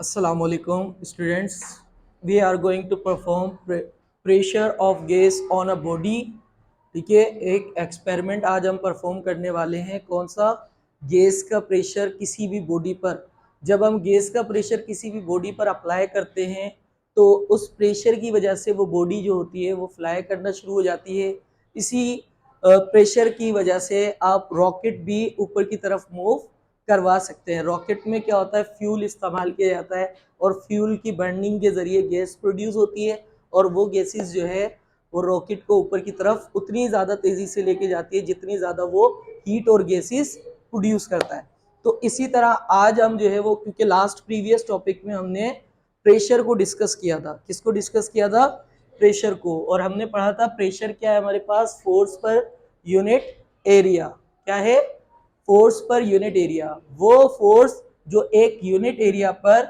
Assalamu alaikum students. We are going to perform pressure of gas on a body. ठीक है, एक experiment आज हम परफॉर्म करने वाले हैं। कौन सा? गैस का प्रेशर किसी भी बॉडी पर। जब हम गैस का प्रेशर किसी भी बॉडी पर अप्लाई करते हैं तो उस प्रेशर की वजह से वो बॉडी जो होती है वो फ्लाई करना शुरू हो जाती है। इसी प्रेशर की वजह से आप रॉकेट भी ऊपर की तरफ मूव करवा सकते हैं। रॉकेट में क्या होता है, फ्यूल इस्तेमाल किया जाता है और फ्यूल की बर्निंग के जरिए गैस प्रोड्यूस होती है और वो गैसेस जो है वो रॉकेट को ऊपर की तरफ उतनी ज़्यादा तेज़ी से लेके जाती है जितनी ज़्यादा वो हीट और गैसेस प्रोड्यूस करता है। तो इसी तरह आज हम जो है वो, क्योंकि लास्ट प्रीवियस टॉपिक में हमने प्रेशर को डिस्कस किया था। किसको डिस्कस किया था? प्रेशर को। और हमने पढ़ा था प्रेशर क्या है हमारे पास, फोर्स पर यूनिट एरिया। क्या है? Force per unit area. वो फोर्स जो एक यूनिट एरिया पर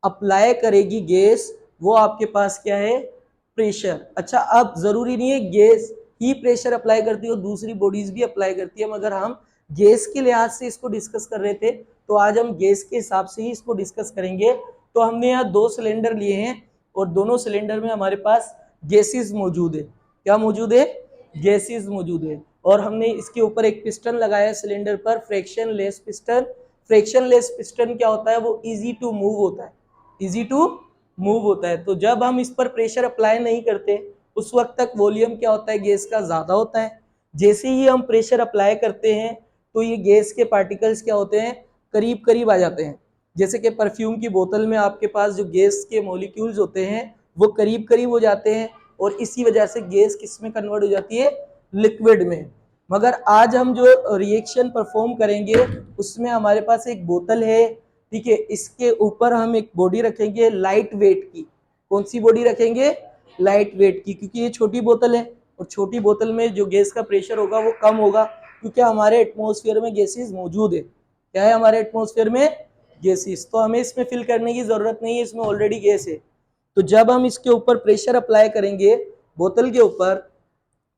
अप्लाई करेगी गैस, वो आपके पास क्या है? प्रेशर। अच्छा, अब जरूरी नहीं है गैस ही प्रेशर अप्लाई करती है, दूसरी बॉडीज भी अप्लाई करती है, मगर हम गैस के लिहाज से इसको डिस्कस कर रहे थे तो आज हम गैस के हिसाब से ही इसको डिस्कस करेंगे। तो हमने यहाँ दो सिलेंडर लिए हैं और दोनों सिलेंडर में हमारे पास गैसेस मौजूद है। क्या मौजूद है? गैसेस मौजूद है। और हमने इसके ऊपर एक पिस्टन लगाया सिलेंडर पर, fraction less piston. Fraction less piston क्या होता है? वो इजी टू मूव होता है। इजी टू मूव होता है। तो जब हम इस पर प्रेशर अप्लाई नहीं करते उस वक्त तक वॉल्यूम क्या होता है? गैस का ज्यादा होता है। जैसे ही हम प्रेशर अप्लाई करते हैं तो ये गैस के पार्टिकल्स क्या होते हैं? करीब करीब आ जाते हैं। जैसे कि परफ्यूम की बोतल में आपके पास जो गैस के मॉलिक्यूल्स होते हैं वो करीब करीब हो जाते हैं और इसी वजह से गैस किस में कन्वर्ट हो जाती है? लिक्विड में। मगर आज हम जो रिएक्शन परफॉर्म करेंगे उसमें हमारे पास एक बोतल है, ठीक है। इसके ऊपर हम एक बॉडी रखेंगे लाइट वेट की। कौन सी बॉडी रखेंगे? लाइट वेट की, क्योंकि ये छोटी बोतल है और छोटी बोतल में जो गैस का प्रेशर होगा वो कम होगा, क्योंकि हमारे एटमॉस्फेयर में गैसेस मौजूद है। क्या है हमारे एटमॉस्फेयर में? गैसेस। तो हमें इसमें फिल करने की जरूरत नहीं है, इसमें ऑलरेडी गैस है। तो जब हम इसके ऊपर प्रेशर अप्लाई करेंगे बोतल के ऊपर,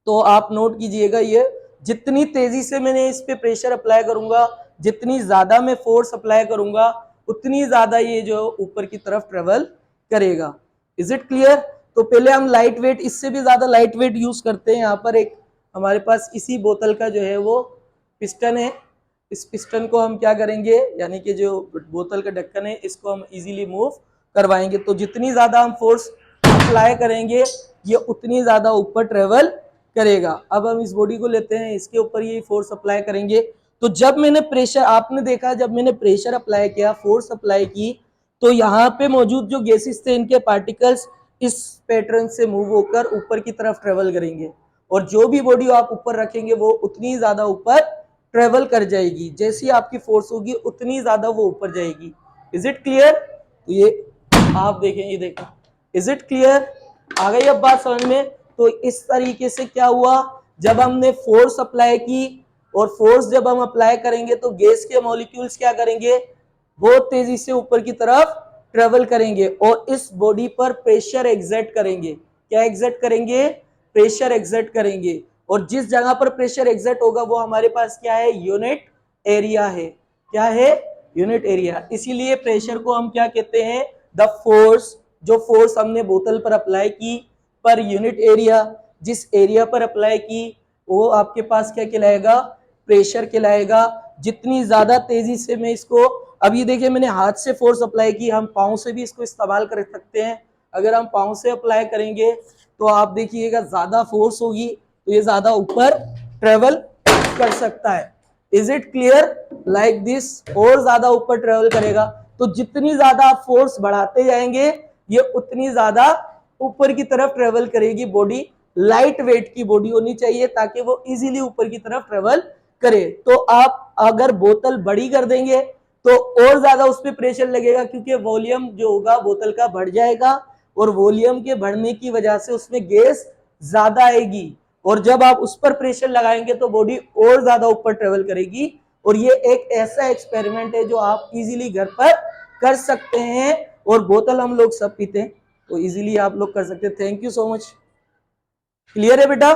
तो आप नोट कीजिएगा, ये जितनी तेजी से मैंने इस पे प्रेशर अप्लाई करूंगा, जितनी ज्यादा मैं फोर्स अप्लाई करूंगा, उतनी ज्यादा ये जो ऊपर की तरफ ट्रेवल करेगा। Is it clear? तो पहले हम लाइट वेट, इससे भी ज्यादा लाइट वेट यूज करते हैं। यहाँ पर एक हमारे पास इसी बोतल का जो है वो पिस्टन है। इस पिस्टन को हम क्या करेंगे, यानी कि जो बोतल का ढक्कन है इसको हम इजीली मूव करवाएंगे। तो जितनी ज्यादा हम फोर्स अप्लाई करेंगे ये उतनी ज्यादा ऊपर ट्रेवल करेगा। अब हम इस बॉडी को लेते हैं, इसके ऊपर ये फोर्स अप्लाई करेंगे। तो जब मैंने प्रेशर, आपने देखा जब मैंने प्रेशर अप्लाई किया, फोर्स अप्लाई की, तो यहाँ पे मौजूद जो गैसेस थे इनके पार्टिकल्स इस पैटर्न से मूव होकर ऊपर की तरफ ट्रेवल करेंगे और जो भी बॉडी आप ऊपर रखेंगे वो उतनी ज्यादा ऊपर ट्रेवल कर जाएगी। जैसी आपकी फोर्स होगी उतनी ज्यादा वो ऊपर जाएगी। Is it clear? तो ये आप देखें, ये देखें, इज इट क्लियर? आ गई अब बात समझ में? तो इस तरीके से क्या हुआ, जब हमने फोर्स अप्लाई की और फोर्स जब हम अप्लाई करेंगे तो गैस के मॉलिक्यूल्स क्या करेंगे? बहुत तेजी से ऊपर की तरफ ट्रेवल करेंगे और इस बॉडी पर प्रेशर एग्जर्ट करेंगे। क्या एग्जर्ट करेंगे? प्रेशर एग्जर्ट करेंगे। और जिस जगह पर प्रेशर एग्जर्ट होगा वो हमारे पास क्या है? यूनिट एरिया है। क्या है? Unit area. इसीलिए प्रेशर को हम क्या कहते हैं? The force. जो फोर्स हमने बोतल पर अप्लाई की पर यूनिट एरिया, जिस एरिया पर अप्लाई की वो आपके पास क्या कहलाएगा? प्रेशर कहलाएगा। जितनी ज्यादा तेजी से मैं इसको, अब ये देखिए मैंने हाथ से फोर्स अप्लाई की, हम पाँव से भी इसको इस्तेमाल कर सकते हैं। अगर हम पाँव से अप्लाई करेंगे तो आप देखिएगा ज्यादा फोर्स होगी तो ये ज्यादा ऊपर ट्रेवल कर सकता है। Is it clear? Like this, और ज्यादा ऊपर ट्रेवल करेगा। तो जितनी ज्यादा आप फोर्स बढ़ाते जाएंगे ये उतनी ज्यादा ऊपर की तरफ ट्रेवल करेगी बॉडी। लाइट वेट की बॉडी होनी चाहिए ताकि वो इजीली ऊपर की तरफ ट्रेवल करे। तो आप अगर बोतल बड़ी कर देंगे तो और ज्यादा उस पर प्रेशर लगेगा, क्योंकि वॉल्यूम जो होगा बोतल का बढ़ जाएगा और वॉल्यूम के बढ़ने की वजह से उसमें गैस ज्यादा आएगी और जब आप उस पर प्रेशर लगाएंगे तो बॉडी और ज्यादा ऊपर ट्रेवल करेगी। और ये एक ऐसा एक्सपेरिमेंट है जो आप इजीली घर पर कर सकते हैं और बोतल हम लोग सब पीते हैं तो इजीली आप लोग कर सकते हैं। Thank you so much. Clear है बेटा?